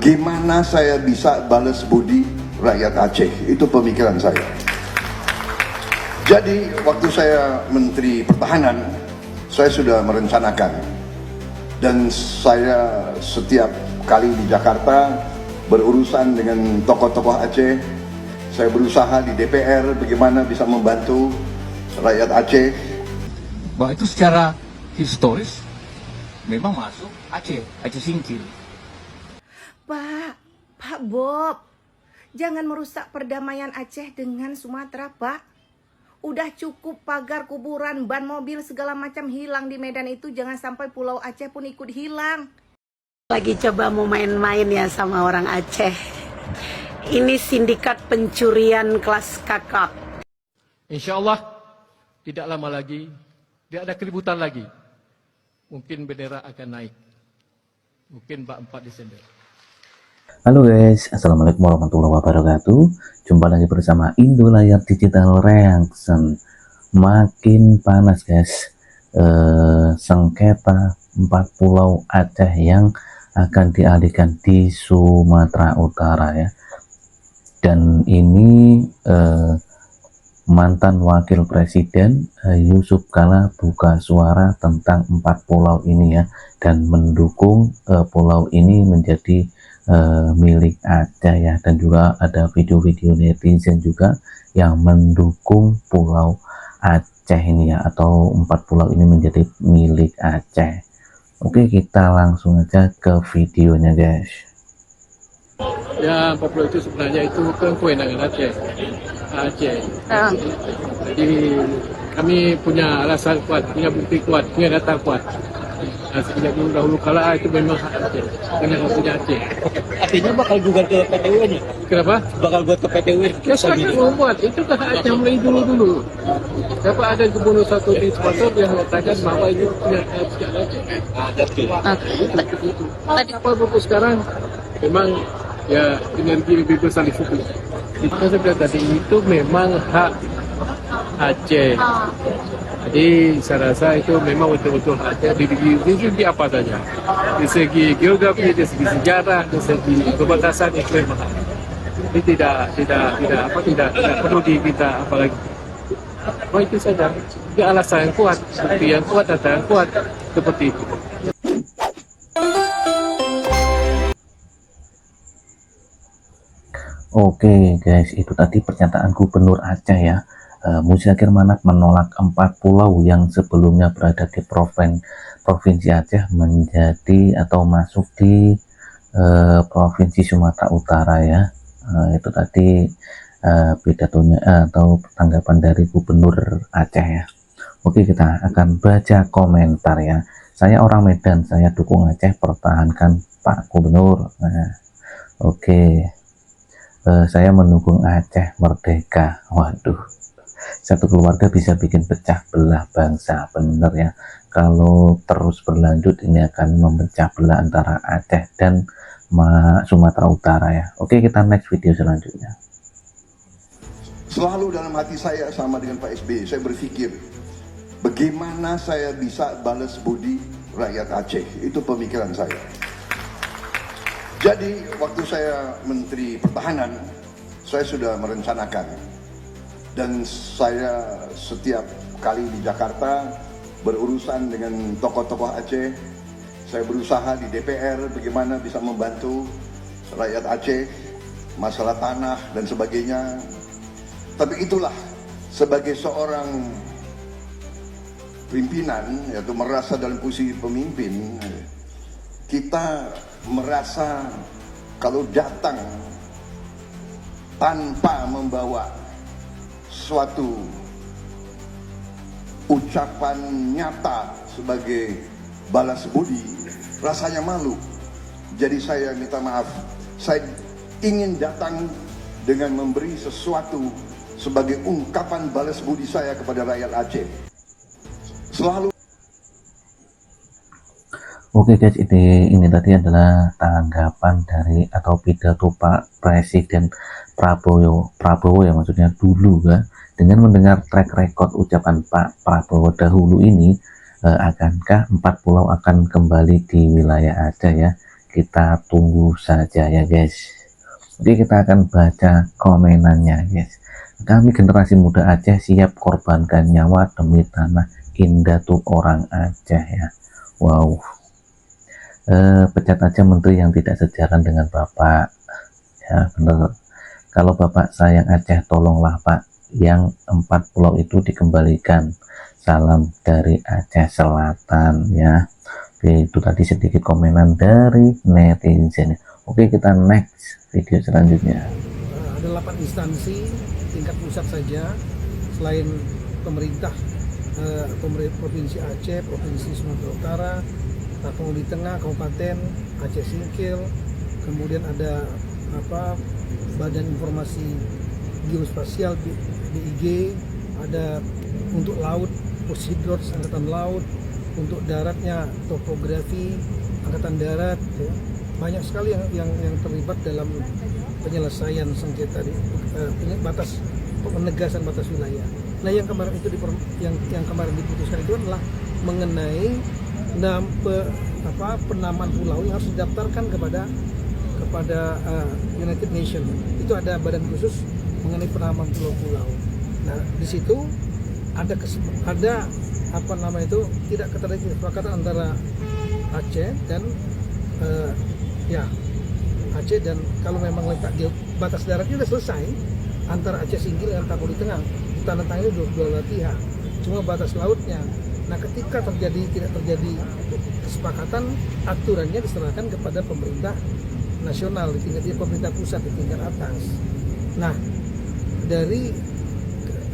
Bagaimana saya bisa balas budi rakyat Aceh? Itu pemikiran saya. Jadi waktu saya Menteri Pertahanan, saya sudah merencanakan, dan saya setiap kali di Jakarta berurusan dengan tokoh-tokoh Aceh, saya berusaha di DPR bagaimana bisa membantu rakyat Aceh. Bahwa itu secara historis memang masuk Aceh Singkil. Pak Bob, jangan merusak perdamaian Aceh dengan Sumatera, Pak. Udah cukup pagar, kuburan, ban mobil, segala macam hilang di Medan itu. Jangan sampai Pulau Aceh pun ikut hilang. Lagi coba mau main-main ya sama orang Aceh. Ini sindikat pencurian kelas kakap. Insya Allah tidak lama lagi, tidak ada keributan lagi. Mungkin bendera akan naik. Mungkin 4 Desember. Halo guys, assalamualaikum warahmatullahi wabarakatuh. Jumpa lagi bersama Indo Layar Digital Reaction. Makin panas guys, sengketa 4 pulau Aceh yang akan dialihkan di Sumatera Utara ya. Dan ini mantan Wakil Presiden Yusuf Kala buka suara tentang 4 pulau ini ya, dan mendukung pulau ini menjadi milik Aceh ya. Dan juga ada video-video netizen juga yang mendukung pulau Aceh ini ya, atau 4 pulau ini menjadi milik Aceh. Oke, kita langsung aja ke videonya guys. Ya, 4 pulau itu sebenarnya itu kan kewenangan Aceh. Jadi kami punya alasan kuat, punya bukti kuat, punya data kuat. Nah, sejak dahulu kala itu memang hak Aceh, dengan waktunya Aceh. Artinya bakal gugat ke PT UN ya? Kenapa? Bakal gugat ke PT UN. Ya sekarang membuat itu kan hak Aceh mulai dulu. Dapat ada gubernur satu di Sumatera yang mengatakan bahwa itu punya hak Aceh. Tadi apa buku sekarang memang ya energi lebih besar di situ. Itu saya tadi itu memang hak Aceh. Jadi saya rasa itu memang betul-betul hak Aceh di segi apa saja, di segi geografi, di segi sejarah, di segi perbatasan itu memang hak. Jadi tidak perlu diminta apa lagi. Oh itu saja. Itu alasan yang kuat, bukti yang kuat, data yang kuat seperti itu. Oke guys, itu tadi pernyataan Gubernur Aceh ya. Muzakir Manaf menolak 4 pulau yang sebelumnya berada di Provinsi Aceh menjadi atau masuk di Provinsi Sumatera Utara ya. Itu tadi pidatonya atau tanggapan dari Gubernur Aceh ya. Oke, kita akan baca komentar ya. Saya orang Medan, saya dukung Aceh, pertahankan Pak Gubernur. Nah, oke. Saya mendukung Aceh merdeka. Waduh, satu keluarga bisa bikin pecah belah bangsa, bener ya. Kalau terus berlanjut ini akan memecah belah antara Aceh dan Sumatera Utara ya. Oke, kita next video selanjutnya. Selalu dalam hati saya sama dengan Pak SBY, saya berpikir bagaimana saya bisa balas budi rakyat Aceh. Itu pemikiran saya. Jadi waktu saya Menteri Pertahanan, saya sudah merencanakan, dan saya setiap kali di Jakarta berurusan dengan tokoh-tokoh Aceh, saya berusaha di DPR bagaimana bisa membantu rakyat Aceh, masalah tanah dan sebagainya. Tapi itulah, sebagai seorang pimpinan, yaitu merasa dalam posisi pemimpin, kita merasa kalau datang tanpa membawa suatu ucapan nyata sebagai balas budi, rasanya malu. Jadi saya minta maaf, saya ingin datang dengan memberi sesuatu sebagai ungkapan balas budi saya kepada rakyat Aceh. Selalu. Oke guys, ini tadi adalah tanggapan dari atau pidato Pak Presiden Prabowo ya, maksudnya dulu kan. Dengan mendengar track record ucapan Pak Prabowo dahulu ini, akankah 4 pulau akan kembali di wilayah Aceh ya? kita tunggu saja ya guys. Oke, kita akan baca komenannya guys. Kami generasi muda Aceh siap korbankan nyawa demi tanah indah tuh orang Aceh ya. Wow. Pecat aja menteri yang tidak sejalan dengan Bapak ya, bener. Kalau Bapak sayang Aceh, tolonglah Pak, yang 4 pulau itu dikembalikan. Salam dari Aceh Selatan ya. Oke, itu tadi sedikit komenan dari netizen. Oke, kita next video selanjutnya. Ada 8 instansi tingkat pusat saja selain pemerintah Provinsi Aceh, Provinsi Sumatera Utara, Penghuni Tengah, Kabupaten Aceh Singkil, kemudian ada Badan Informasi Geospasial BIG, ada untuk laut Posidros Angkatan Laut, untuk daratnya topografi Angkatan Darat ya. Banyak sekali yang terlibat dalam penyelesaian sengketa di penegasan batas wilayah. Nah, yang kemarin itu yang kemarin diputuskan itu adalah mengenai penamaan pulau yang harus didaftarkan kepada United Nations. Itu ada badan khusus mengenai penamaan pulau-pulau. Nah, di situ ada tidak kesepakatan antara Aceh dan Aceh, dan kalau memang letak batas daratnya sudah selesai antara Aceh Singkil dan Penghuni Tengah, ditandatangani dua pihak, cuma batas lautnya. Nah, ketika tidak terjadi kesepakatan, aturannya diserahkan kepada pemerintah nasional di tingkat pemerintah pusat di tingkat atas. Nah, dari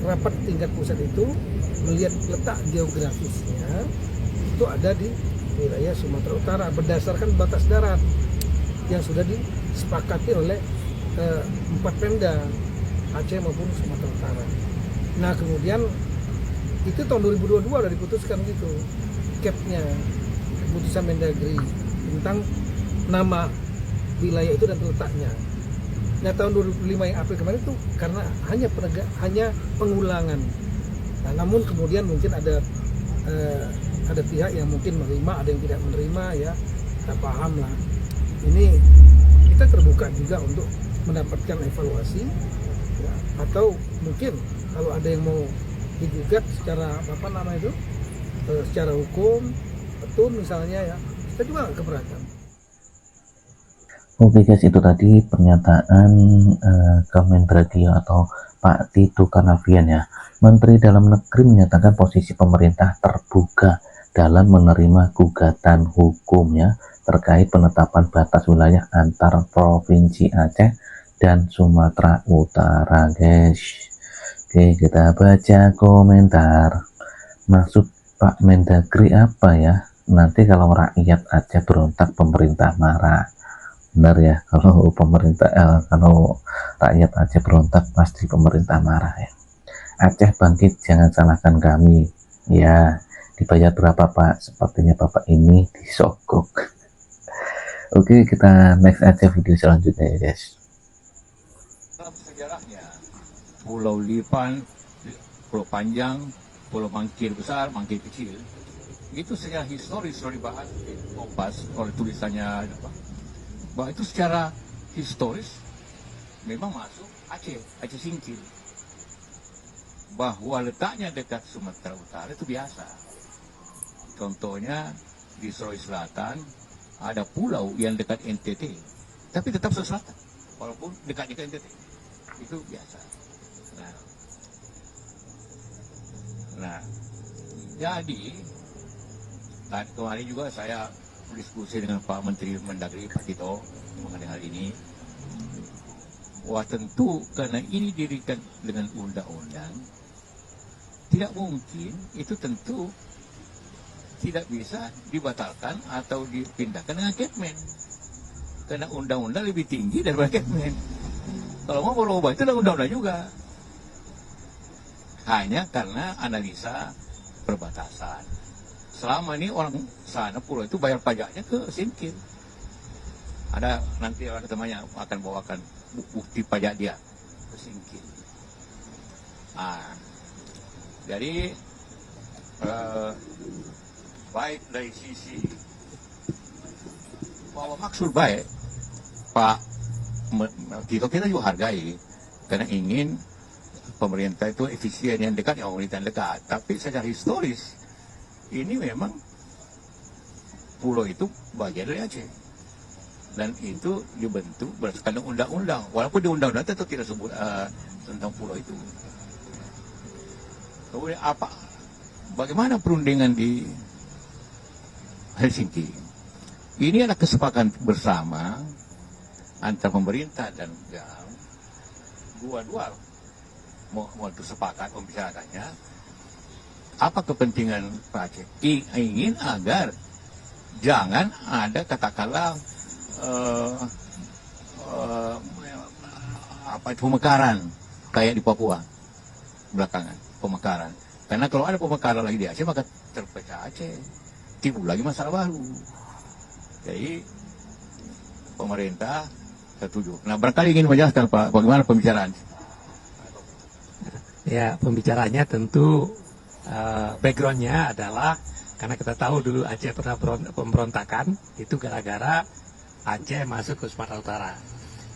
rapat tingkat pusat itu melihat letak geografisnya itu ada di wilayah Sumatera Utara berdasarkan batas darat yang sudah disepakati oleh 4 Pemda Aceh maupun Sumatera Utara. Nah, kemudian itu tahun 2022 sudah diputuskan gitu capnya, keputusan Mendagri tentang nama wilayah itu dan letaknya. Nah, tahun 2005 April kemarin itu karena hanya pengulangan. Nah, namun kemudian mungkin ada pihak yang mungkin menerima, ada yang tidak menerima ya, kita paham lah. Ini kita terbuka juga untuk mendapatkan evaluasi ya, atau mungkin kalau ada yang mau digugat secara secara hukum, betul misalnya ya, kita juga nggak keberatan. Oke guys, itu tadi pernyataan Kemendagri atau Pak Tito Karnavian ya. Menteri Dalam Negeri menyatakan posisi pemerintah terbuka dalam menerima gugatan hukumnya terkait penetapan batas wilayah antar Provinsi Aceh dan Sumatera Utara guys. Oke, kita baca komentar. Maksud Pak Mendagri apa ya? Nanti kalau rakyat Aceh berontak pemerintah marah. Benar ya, kalau rakyat Aceh berontak pasti pemerintah marah ya. Aceh bangkit, jangan salahkan kami ya. Dibayar berapa Pak? Sepertinya Bapak ini disogok. Oke, kita next aja video selanjutnya ya guys. Dalam sejarahnya, Pulau Lipan, Pulau Panjang, Pulau Mangkir besar, Mangkir kecil, itu secara historis sudah dibahas di Kompas oleh tulisannya bahwa itu secara historis memang masuk Aceh Singkil. Bahwa letaknya dekat Sumatera Utara itu biasa. Contohnya di Sulawesi Selatan ada pulau yang dekat NTT, tapi tetap selatan, walaupun dekatnya ke NTT. Itu biasa. Nah, jadi tadi kemarin juga saya diskusi dengan Pak Menteri Mendagri Pak Tito mengenai hal ini. Wah, tentu karena ini dirikan dengan undang-undang, tidak mungkin itu tentu tidak bisa dibatalkan atau dipindahkan dengan Kepmen. Karena undang-undang lebih tinggi daripada Kepmen. Kalau mau berubah itu undang-undang juga. Hanya karena analisa perbatasan. Selama ini orang sana pulau itu bayar pajaknya ke Singkil. Nanti ada temannya akan bawakan bukti pajak dia ke Singkil. Jadi baik dari sisi bahwa maksud baik Pak Tito kita juga hargai karena ingin pemerintah itu efisien yang dekat, yang pemerintahan dekat. Tapi secara historis ini memang pulau itu bagian dari Aceh dan itu dibentuk berdasarkan undang-undang. Walaupun di undang-undang itu tidak sebut tentang pulau itu. Kemudian bagaimana perundingan di Helsinki? Ini adalah kesepakatan bersama antara pemerintah dan dua-dua mau sepakat membicarakannya. Apa kepentingan Pak Aceh? Ingin agar jangan ada katakanlah pemekaran kayak di Papua belakangan, pemekaran. Karena kalau ada pemekaran lagi di Aceh maka terpecah Aceh, timbul lagi masalah baru. Jadi pemerintah setuju. Nah, barangkali ingin menjelaskan Pak, bagaimana pembicaraan? Ya, pembicaranya tentu backgroundnya adalah karena kita tahu dulu Aceh pernah pemberontakan, itu gara-gara Aceh masuk ke Sumatera Utara.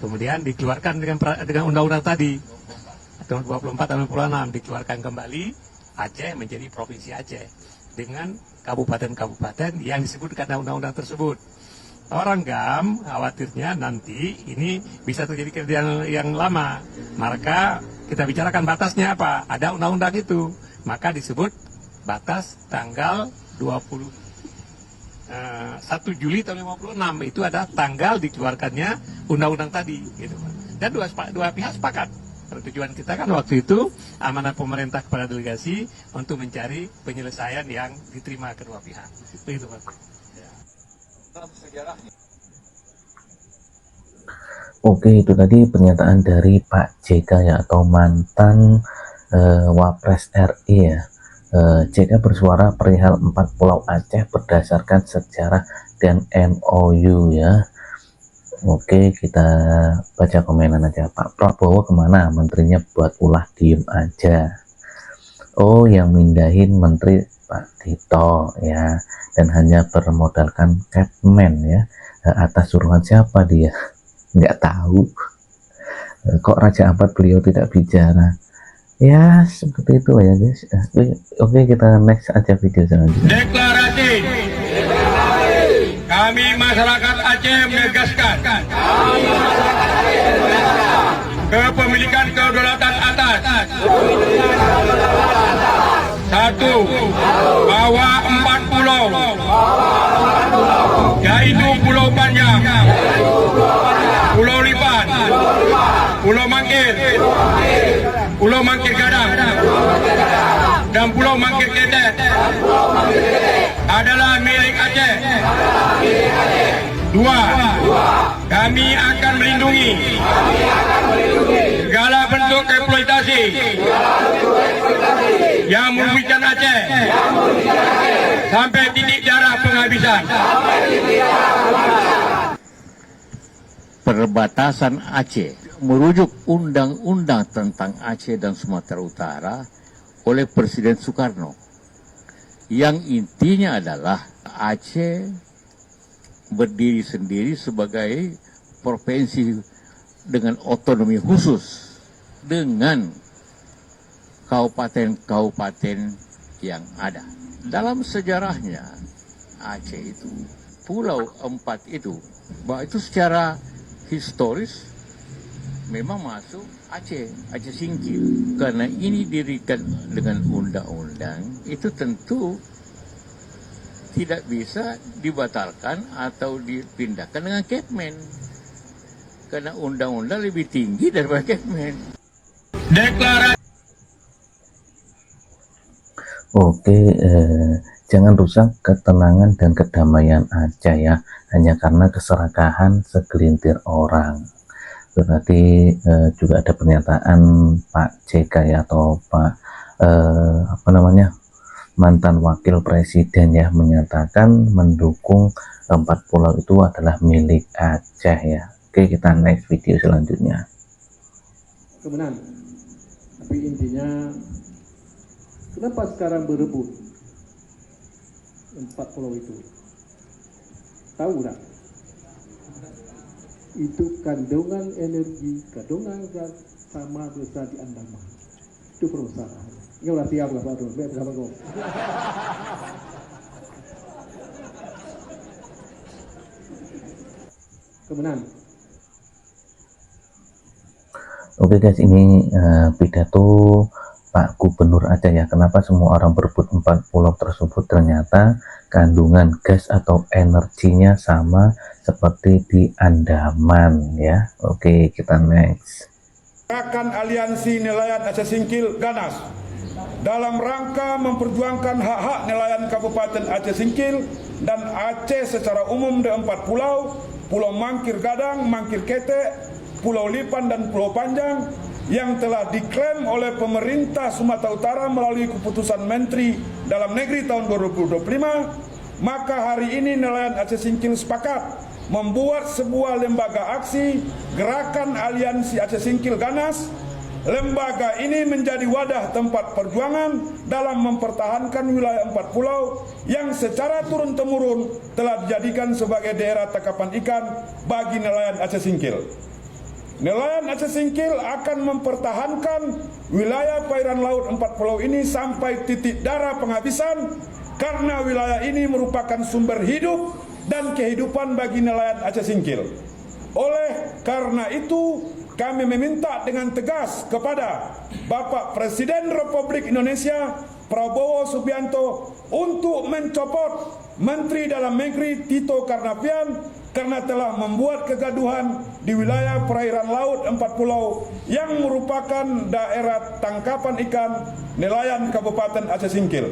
Kemudian dikeluarkan dengan undang-undang tadi, tahun 24 tahun 26 dikeluarkan kembali, Aceh menjadi Provinsi Aceh dengan kabupaten-kabupaten yang disebut karena undang-undang tersebut. Orang GAM khawatirnya nanti ini bisa terjadi kejadian yang lama. Maka kita bicarakan batasnya apa? Ada undang-undang itu. Maka disebut batas tanggal 1 Juli tahun 56. Itu ada tanggal dikeluarkannya undang-undang tadi. Gitu. Dan dua pihak sepakat. Tujuan kita kan waktu itu amanat pemerintah kepada delegasi untuk mencari penyelesaian yang diterima kedua pihak. Begitu Pak. Oke, itu tadi pernyataan dari Pak JK ya, atau mantan Wapres RI ya. JK bersuara perihal 4 pulau Aceh berdasarkan sejarah dan MOU ya. Oke, kita baca komenan aja. Pak Prabowo kemana? Menterinya buat ulah diem aja. Oh, yang mindahin menteri Pak Tito ya, dan hanya bermodalkan Capman ya. Atas suruhan siapa dia? Nggak tahu. Kok Raja Ampat beliau tidak bicara? Ya seperti itu ya guys. Oke, kita next aja video selanjutnya. Deklarasi. Kami masyarakat Aceh menegaskan kepemilikan kedaulatan atas 1. Bahwa 4 pulau yaitu Pulau Panjang, Pulau Lipan, Pulau Mangkir, Pulau Mangkir Gadang, dan Pulau Mangkir Ketek adalah milik Aceh. 2. Kami akan melindungi segala bentuk eksploitasi yang merugikan Aceh sampai titik darah penghabisan. Perbatasan Aceh merujuk undang-undang tentang Aceh dan Sumatera Utara oleh Presiden Soekarno, yang intinya adalah Aceh berdiri sendiri sebagai provinsi dengan otonomi khusus dengan kabupaten-kabupaten yang ada. Dalam sejarahnya Aceh itu, Pulau 4 itu, bahwa itu secara historis memang masuk Aceh Singkil. Karena ini didirikan dengan undang-undang, itu tentu tidak bisa dibatalkan atau dipindahkan dengan Kepmen. Karena undang-undang lebih tinggi daripada Kepmen. Oke, jangan rusak ketenangan dan kedamaian Aceh ya, hanya karena keserakahan segelintir orang. Berarti juga ada pernyataan Pak JK ya, atau Pak mantan wakil presiden ya, menyatakan mendukung 4 pulau itu adalah milik Aceh ya. Oke, kita next video selanjutnya. Kemenang. Tapi intinya, kenapa sekarang berebut 4 pulau itu? Tahu nggak? itu kandungan energi, kandungan gas sama bisa di Andaman. Itu perusahaan. Ini udah siap lah Pak Dur, bersama kau. Kemenang. Oke guys, ini pidato Pak Gubernur Aceh ya. Kenapa semua orang berebut 4 pulau tersebut? Ternyata kandungan gas atau energinya sama seperti di Andaman ya. Oke, kita next. Gerakan Aliansi Nelayan Aceh Singkil Ganas dalam rangka memperjuangkan hak-hak nelayan Kabupaten Aceh Singkil dan Aceh secara umum di 4 pulau, Pulau Mangkir Gadang, Mangkir Ketek, Pulau Lipan dan Pulau Panjang yang telah diklaim oleh pemerintah Sumatera Utara melalui keputusan Menteri Dalam Negeri tahun 2025, maka hari ini nelayan Aceh Singkil sepakat membuat sebuah lembaga aksi Gerakan Aliansi Aceh Singkil Ganas. Lembaga ini menjadi wadah tempat perjuangan dalam mempertahankan wilayah 4 pulau yang secara turun-temurun telah dijadikan sebagai daerah tangkapan ikan bagi nelayan Aceh Singkil. Nelayan Aceh Singkil akan mempertahankan wilayah perairan laut 4 pulau ini sampai titik darah penghabisan karena wilayah ini merupakan sumber hidup dan kehidupan bagi nelayan Aceh Singkil. Oleh karena itu, kami meminta dengan tegas kepada Bapak Presiden Republik Indonesia Prabowo Subianto untuk mencopot Menteri Dalam Negeri Tito Karnavian karena telah membuat kegaduhan di wilayah perairan laut 4 pulau yang merupakan daerah tangkapan ikan nelayan Kabupaten Aceh Singkil.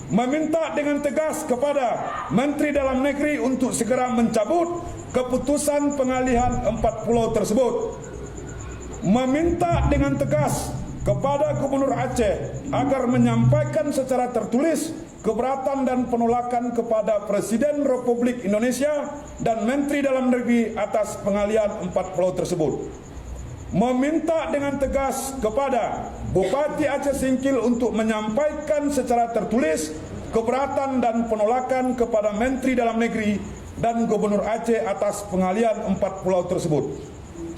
Meminta dengan tegas kepada Menteri Dalam Negeri untuk segera mencabut keputusan pengalihan 4 pulau tersebut. Meminta dengan tegas kepada Gubernur Aceh agar menyampaikan secara tertulis keberatan dan penolakan kepada Presiden Republik Indonesia dan Menteri Dalam Negeri atas pengalihan 4 pulau tersebut. Meminta dengan tegas kepada Bupati Aceh Singkil untuk menyampaikan secara tertulis keberatan dan penolakan kepada Menteri Dalam Negeri dan Gubernur Aceh atas pengalihan 4 pulau tersebut.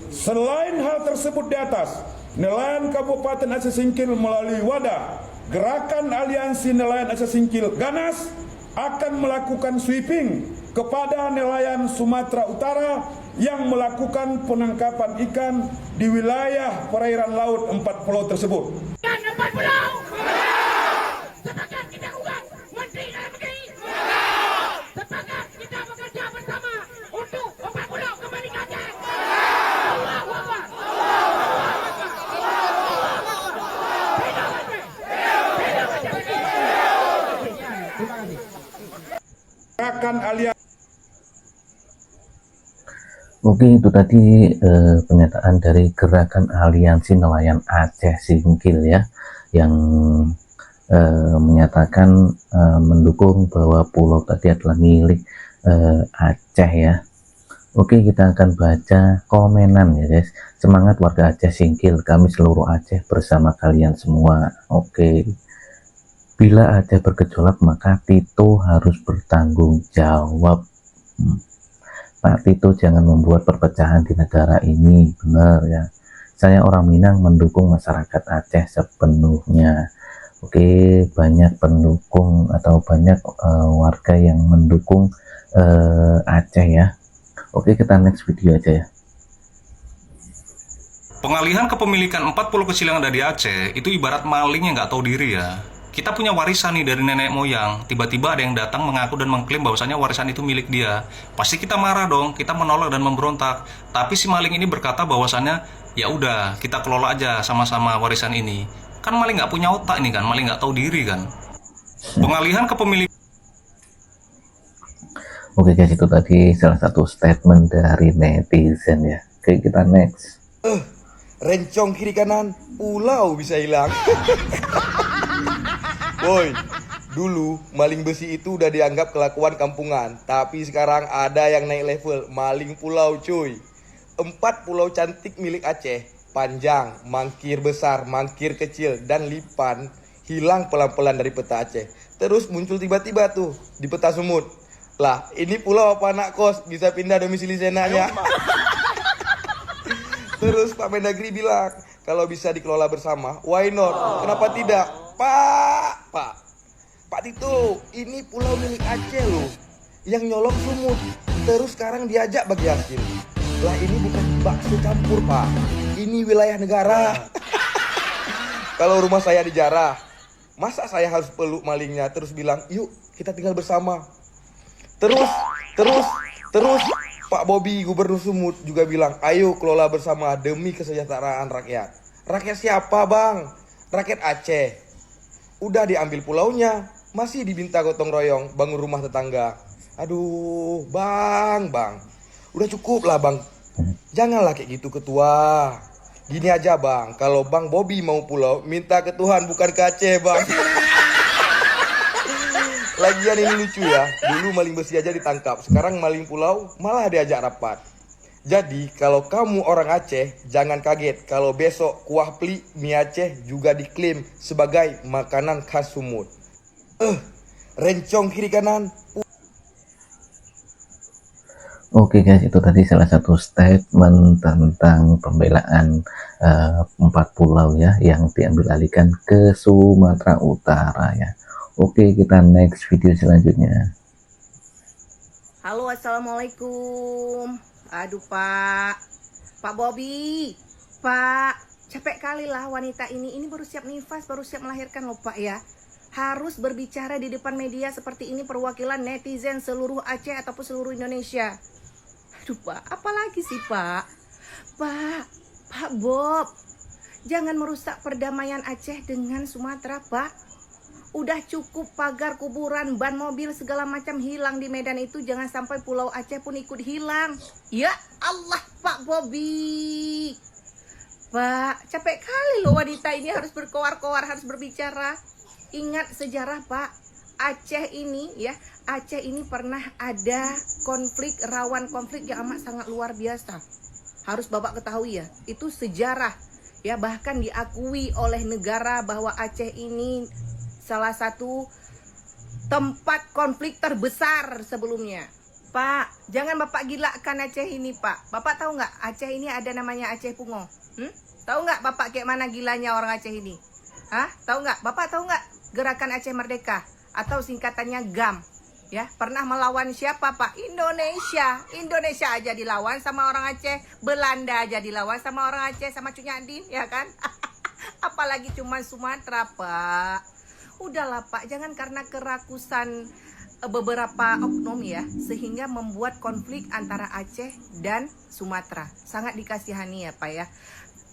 Selain hal tersebut di atas, nelayan Kabupaten Aceh Singkil melalui wadah Gerakan Aliansi Nelayan Aceh Singkil Ganas akan melakukan sweeping kepada nelayan Sumatera Utara yang melakukan penangkapan ikan di wilayah perairan laut 4 pulau tersebut. Dan 4 pulau, sepakat kita ugat Menteri Dalam Negeri. Sepakat kita bekerja bersama untuk 4 pulau kembali ke Aceh. Allahu Akbar. Gerakan Aliansi. Oke, itu tadi pernyataan dari Gerakan Aliansi Nelayan Aceh Singkil ya, yang menyatakan mendukung bahwa pulau tadi adalah milik Aceh ya. Oke, kita akan baca komenan ya guys. Semangat warga Aceh Singkil, kami seluruh Aceh bersama kalian semua. Oke, bila Aceh bergejolak maka Tito harus bertanggung jawab. Pak Tito jangan membuat perpecahan di negara ini, benar ya. Saya orang Minang mendukung masyarakat Aceh sepenuhnya. Oke, banyak pendukung atau banyak warga yang mendukung Aceh ya. Oke, kita next video aja ya. Pengalihan kepemilikan 4 pulau kecil yang ada di Aceh itu ibarat maling yang nggak tahu diri ya. Kita punya warisan nih dari nenek moyang, tiba-tiba ada yang datang mengaku dan mengklaim bahwasanya warisan itu milik dia. Pasti kita marah dong, kita menolak dan memberontak. Tapi si maling ini berkata bahwasannya ya udah kita kelola aja sama-sama warisan ini. Kan maling nggak punya otak ini kan, maling nggak tahu diri kan. Pengalihan kepemilikan. Oke guys, itu tadi salah satu statement dari netizen ya. Oke, kita next. Rencong kiri kanan, pulau bisa hilang. Woi, dulu maling besi itu udah dianggap kelakuan kampungan, tapi sekarang ada yang naik level, maling pulau cuy. 4 pulau cantik milik Aceh, Panjang, Mangkir Besar, Mangkir Kecil, dan Lipan hilang pelan-pelan dari peta Aceh. Terus muncul tiba-tiba tuh di peta Sumut. Lah, ini pulau apa anak kos bisa pindah domisili senaknya? Terus Pak Mendagri bilang, kalau bisa dikelola bersama, why not? Kenapa tidak? Pak Tito, ini pulau milik Aceh loh. Yang nyolong Sumut, terus sekarang diajak bagi hasil. Lah ini bukan bakso campur Pak, ini wilayah negara. Kalau rumah saya dijarah, masa saya harus peluk malingnya terus bilang, yuk kita tinggal bersama. Terus Pak Bobi Gubernur Sumut juga bilang, ayo kelola bersama demi kesejahteraan rakyat. Rakyat siapa bang? Rakyat Aceh. Udah diambil pulaunya, masih diminta gotong royong bangun rumah tetangga. Aduh bang, udah cukup lah bang. Janganlah kayak gitu ketua. Gini aja bang, kalau bang Bobi mau pulau, minta ke Tuhan bukan ke Aceh bang. Lagian ini lucu ya, dulu maling besi aja ditangkap, sekarang maling pulau malah diajak rapat. Jadi kalau kamu orang Aceh, jangan kaget kalau besok kuah pli mie Aceh juga diklaim sebagai makanan khas Sumut. Rencong kiri kanan. Oke guys, itu tadi salah satu statement tentang pembelaan 4 pulau ya yang diambil alihkan ke Sumatera Utara ya. Oke, kita next video selanjutnya. Halo, assalamualaikum. Aduh Pak Bobi, Pak, capek kali lah wanita ini baru siap nifas, baru siap melahirkan loh Pak ya. Harus berbicara di depan media seperti ini, perwakilan netizen seluruh Aceh ataupun seluruh Indonesia. Aduh Pak, apalagi sih Pak Bob, jangan merusak perdamaian Aceh dengan Sumatera Pak. Udah cukup pagar, kuburan, ban mobil segala macam hilang di Medan itu, jangan sampai Pulau Aceh pun ikut hilang. Ya Allah Pak Bobi, Pak, capek kali loh wanita ini harus berkoar-koar, harus berbicara. Ingat sejarah Pak, Aceh ini pernah ada konflik, rawan konflik yang amat sangat luar biasa. Harus Bapak ketahui ya, itu sejarah ya, bahkan diakui oleh negara bahwa Aceh ini salah satu tempat konflik terbesar sebelumnya. Pak, jangan Bapak gilakan Aceh ini Pak. Bapak tahu nggak Aceh ini ada namanya Aceh Pungo? Tahu nggak Bapak kayak mana gilanya orang Aceh ini? Tahu nggak? Bapak tahu nggak Gerakan Aceh Merdeka atau singkatannya GAM? Ya, pernah melawan siapa Pak? Indonesia aja dilawan sama orang Aceh, Belanda aja dilawan sama orang Aceh, sama Cunyadin, ya kan? Apalagi cuma Sumatera Pak. Udahlah Pak, jangan karena kerakusan beberapa oknum ya, sehingga membuat konflik antara Aceh dan Sumatera. Sangat dikasihani ya Pak ya.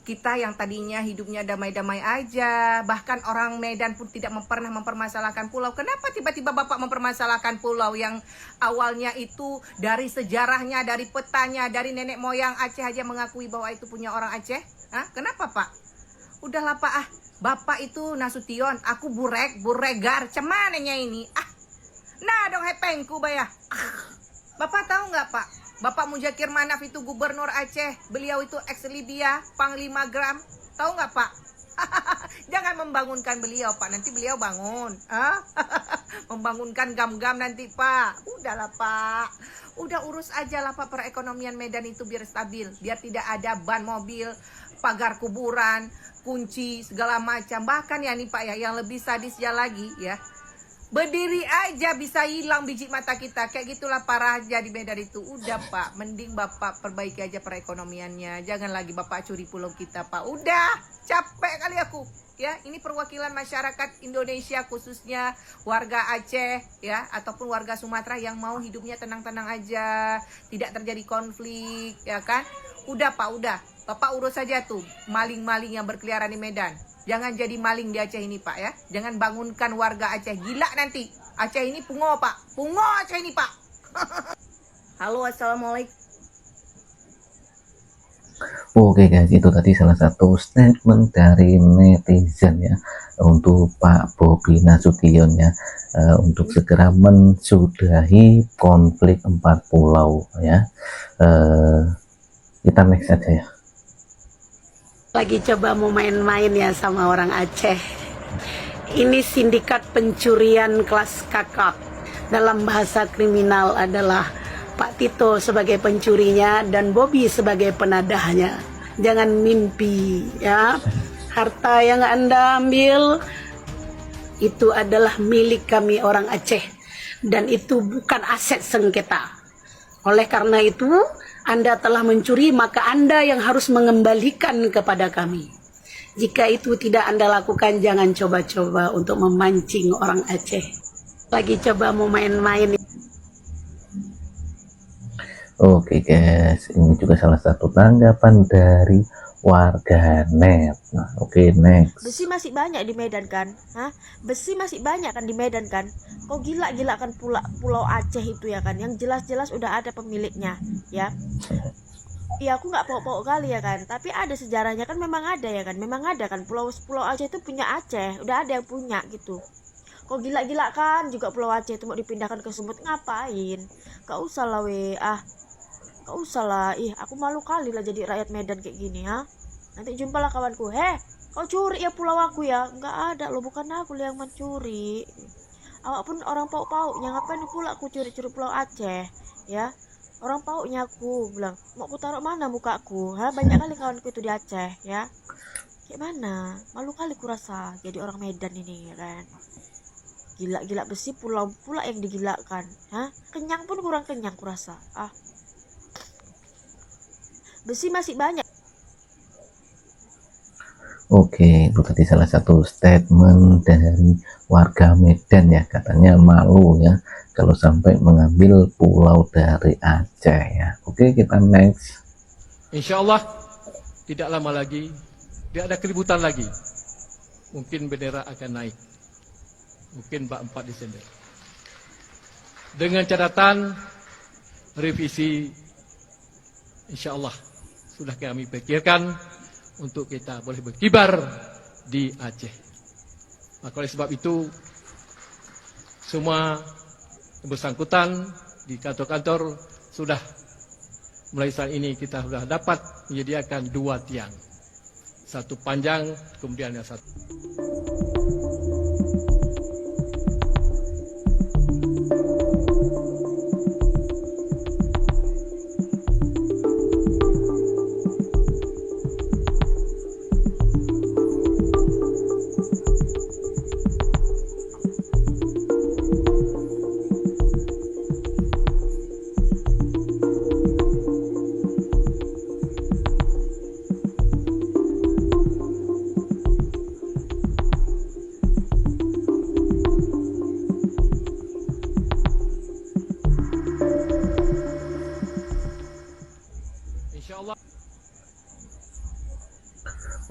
Kita yang tadinya hidupnya damai-damai aja, bahkan orang Medan pun tidak pernah mempermasalahkan pulau. Kenapa tiba-tiba Bapak mempermasalahkan pulau yang awalnya itu dari sejarahnya, dari petanya, dari nenek moyang Aceh aja mengakui bahwa itu punya orang Aceh? Kenapa Pak? Udahlah Pak, Bapak itu Nasution, aku buregar, cemananya ini. Nah dong hepengku bayah. Bapak tahu nggak Pak? Bapak Mujakir Manaf itu gubernur Aceh, beliau itu ex-Libya, Panglima Gram. Tahu nggak Pak? Jangan membangunkan beliau Pak, nanti beliau bangun. Membangunkan gam-gam nanti Pak. Udahlah Pak, udah urus aja lah Pak perekonomian Medan itu biar stabil, biar tidak ada ban mobil, pagar kuburan, kunci segala macam. Bahkan ya nih Pak ya, yang lebih sadisnya lagi ya, berdiri aja bisa hilang biji mata kita. Kayak gitulah parah aja di Medan itu. Udah Pak, mending Bapak perbaiki aja perekonomiannya. Jangan lagi Bapak curi pulau kita Pak. Udah, capek kali aku. Ya, ini perwakilan masyarakat Indonesia, khususnya warga Aceh ya, ataupun warga Sumatera yang mau hidupnya tenang-tenang aja, tidak terjadi konflik, ya kan? Udah Pak, udah. Bapak urus saja tuh maling-maling yang berkeliaran di Medan. Jangan jadi maling di Aceh ini Pak ya. Jangan bangunkan warga Aceh, gila nanti. Aceh ini pungo Pak. Pungo Aceh ini Pak. Halo, assalamualaikum. Oke guys, itu tadi salah satu statement dari netizen ya untuk Pak Bobi Nasution ya, untuk segera mensudahi konflik 4 pulau ya. Kita next aja ya. Lagi coba mau main-main ya sama orang Aceh. Ini sindikat pencurian kelas kakap. dalam bahasa kriminal adalah Pak Tito sebagai pencurinya dan Bobby sebagai penadahnya. Jangan mimpi ya. Harta yang Anda ambil itu adalah milik kami orang Aceh dan itu bukan aset sengketa. Oleh karena itu, Anda telah mencuri, maka Anda yang harus mengembalikan kepada kami. Jika itu tidak Anda lakukan, jangan coba-coba untuk memancing orang Aceh. Lagi coba mau main-main. Oke guys, ini juga salah satu tanggapan dari warganet. Nah, oke, next. Besi masih banyak di Medan kan? Hah? Besi masih banyak kan di Medan kan? Kok gila-gila kan Pulau Aceh itu ya kan? Yang jelas-jelas udah ada pemiliknya, ya. Ya aku nggak pokok kali ya kan, tapi ada sejarahnya kan, memang ada ya kan, memang ada kan Pulau Aceh itu punya Aceh, udah ada yang punya gitu. Kok gila-gila kan juga Pulau Aceh itu mau dipindahkan ke Sumut, ngapain? Gak usah lah gak usah lah, aku malu kali lah jadi rakyat Medan kayak gini ha. Nanti jumpa lah kawanku, kau curi ya pulau aku ya? Nggak ada loh, bukan aku yang mencuri. Awak pun orang pauk-pauknya, ngapain pula aku curi-curi Pulau Aceh ya? Orang pauknya aku bilang, mau aku taruh mana mukaku? Banyak kali kawanku itu di Aceh ya. Kayak mana? Malu kali kurasa jadi orang Medan ini ya kan. Gila-gila besi pulau pula yang digilakan. Kenyang pun kurang kenyang kurasa. Besi masih banyak. Oke, itu tadi salah satu statement dari warga Medan ya, katanya malu ya kalau sampai mengambil pulau dari Aceh ya. Oke, kita next. Insya Allah tidak lama lagi, tidak ada keributan lagi. Mungkin bendera akan naik, mungkin 4 Desember. Dengan catatan revisi, insya Allah sudah kami pikirkan untuk kita boleh berkibar di Aceh. Maka oleh sebab itu, semua yang bersangkutan di kantor-kantor sudah mulai saat ini kita sudah dapat menyediakan 2 tiang. Satu panjang, kemudian yang satu.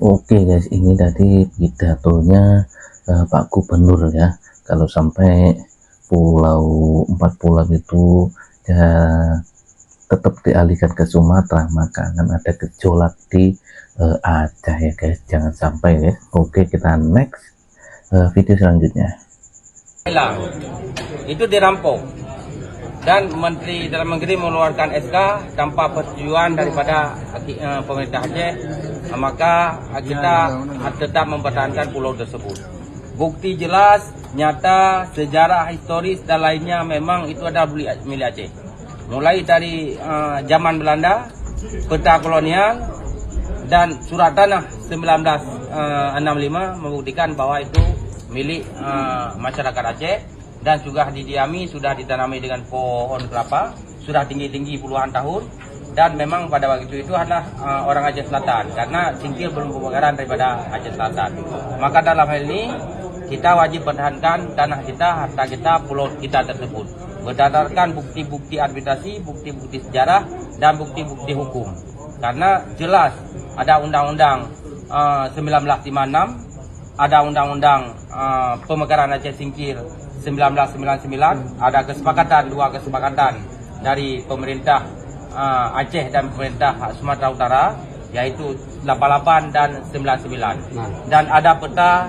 Oke guys, ini tadi pidatonya Pak Gubernur ya. Kalau sampai 4 pulau itu ya tetap dialihkan ke Sumatera, maka akan ada gejolak di Aceh ya guys. Jangan sampai ya. Oke, kita next video selanjutnya. Itu dirampok dan Menteri Dalam Negeri mengeluarkan SK tanpa persetujuan daripada pemerintah Aceh, maka kita tetap mempertahankan pulau tersebut. Bukti jelas, nyata, sejarah historis dan lainnya memang itu adalah milik Aceh. Mulai dari zaman Belanda, peta kolonial dan surat tanah 1965 membuktikan bahwa itu milik masyarakat Aceh. Dan juga didiami, sudah ditanami dengan pohon kelapa, sudah tinggi-tinggi puluhan tahun, dan memang pada waktu itu adalah orang Aceh Selatan, karena Singkil belum pemekaran daripada Aceh Selatan. Maka dalam hal ini kita wajib pertahankan tanah kita, harta kita, pulau kita tersebut, berdasarkan bukti-bukti arbitrasi, bukti-bukti sejarah, dan bukti-bukti hukum. Karena jelas ada Undang-Undang 1956, ada Undang-Undang Pemekaran Aceh Singkil 1999, ada dua kesepakatan dari pemerintah Aceh dan pemerintah Sumatera Utara, yaitu 88 dan 99. Dan ada peta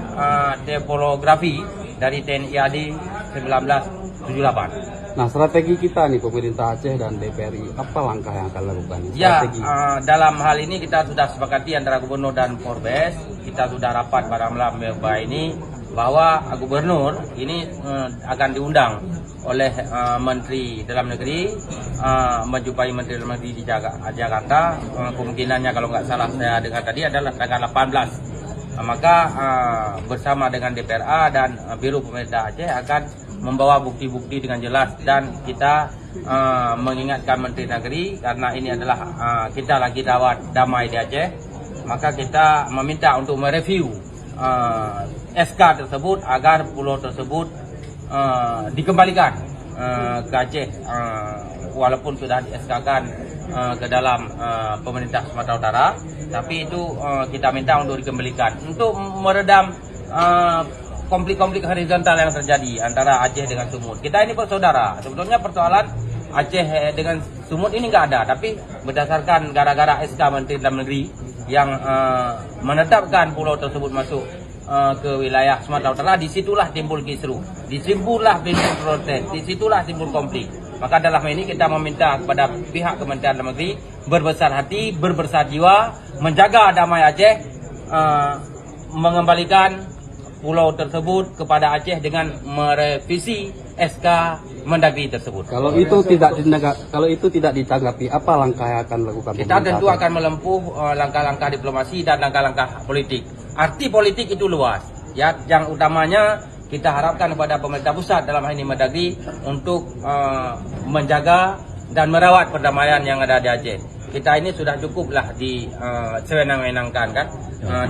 topografi dari TNI AD 1978. Nah, strategi kita nih pemerintah Aceh dan DPRI, apa langkah yang akan lakukan? Strategi. Ya, dalam hal ini kita sudah sepakati antara Gubernur dan Forbes, kita sudah rapat pada malam ini bahwa gubernur ini akan diundang oleh Menteri Dalam Negeri menjumpai Menteri Dalam Negeri di Jakarta. Kemungkinannya kalau nggak salah saya dengar tadi adalah tanggal 18. Maka bersama dengan DPRA dan Biro Pemerintah Aceh akan membawa bukti-bukti dengan jelas, dan kita mengingatkan Menteri Negeri karena ini adalah kita lagi dawat damai di Aceh, maka kita meminta untuk mereview SK tersebut agar pulau tersebut dikembalikan ke Aceh, walaupun sudah di SK-kan ke dalam pemerintah Sumatera Utara, tapi itu kita minta untuk dikembalikan untuk meredam konflik-konflik horizontal yang terjadi antara Aceh dengan Sumut. Kita ini bersaudara. Sebetulnya persoalan Aceh dengan Sumut ini nggak ada, tapi berdasarkan gara-gara SK Menteri Dalam Negeri yang menetapkan pulau tersebut masuk ke wilayah Sumatera Utara, disitulah timbul kisruh, disitulah timbul protes, disitulah timbul konflik. Maka dalam ini kita meminta kepada pihak Kementerian Dalam Negeri berbesar hati, berbesar jiwa, menjaga damai Aceh, mengembalikan pulau tersebut kepada Aceh dengan merevisi SK Mendagri tersebut. Kalau itu tidak ditanggapi, apa langkah yang akan dilakukan? Kita tentu akan menempuh langkah-langkah diplomasi dan langkah-langkah politik. Arti politik itu luas. Ya, yang utamanya kita harapkan kepada pemerintah pusat dalam hal ini Mendagri untuk menjaga dan merawat perdamaian yang ada di Aceh. Kita ini sudah cukuplah di sewenang-wenangkan kan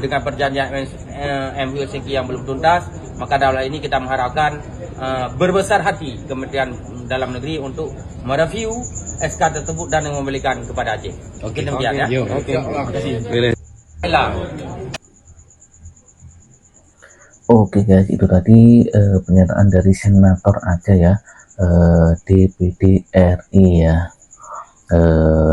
dengan perjanjian MOU Helsinki yang belum tuntas. Maka dalam hal ini kita mengharapkan berbesar hati Kementerian Dalam Negeri untuk mereview SK tersebut dan mengembalikan kepada Aceh. Oke, demikian ya. Oke guys, itu tadi pernyataan dari Senator Aceh ya, DPD RI ya,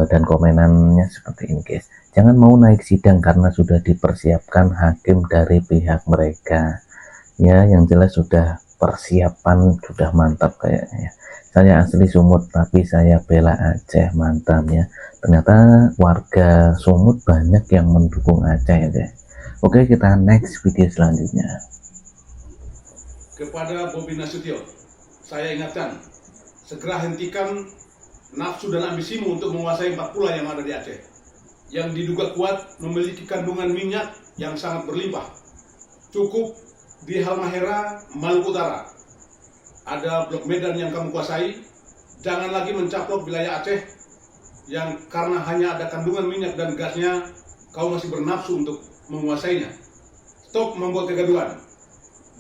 dan komenannya seperti ini guys. Jangan mau naik sidang karena sudah dipersiapkan hakim dari pihak mereka ya, yang jelas sudah persiapan sudah mantap kayaknya. Saya asli Sumut tapi saya bela Aceh, mantap ya. Ternyata warga Sumut banyak yang mendukung Aceh ya guys. Oke, kita next video selanjutnya. Kepada Bobi Nasution, saya ingatkan, segera hentikan nafsu dan ambisimu untuk menguasai 4 pulau yang ada di Aceh, yang diduga kuat memiliki kandungan minyak yang sangat berlimpah. Cukup di Halmahera, Maluku Utara, ada Blok Medan yang kamu kuasai. Jangan lagi mencaplok wilayah Aceh yang karena hanya ada kandungan minyak dan gasnya, kau masih bernafsu untuk menguasainya. Stop membuat kegaduhan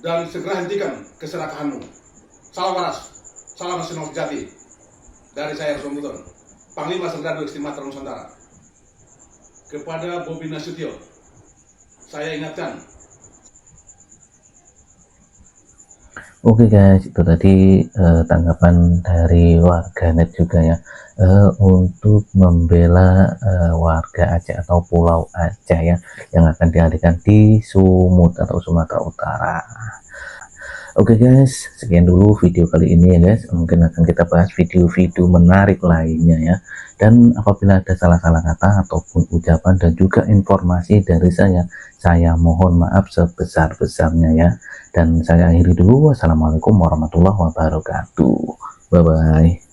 dan segera hentikan keserakahanmu. Salam waras, salam nasional sejati dari saya Rusman Buton, Panglima Serdadu Sumatera Nusantara. Kepada Bobi Nasution, saya ingatkan. Oke guys, itu tadi tanggapan dari warganet juga ya, untuk membela warga Aceh atau Pulau Aceh ya, yang akan dialihkan di Sumut atau Sumatera Utara. Oke guys, sekian dulu video kali ini ya guys. Mungkin akan kita bahas video-video menarik lainnya ya. Dan apabila ada salah-salah kata ataupun ucapan dan juga informasi dari saya mohon maaf sebesar-besarnya ya. Dan saya akhiri dulu. Wassalamualaikum warahmatullahi wabarakatuh. Bye-bye.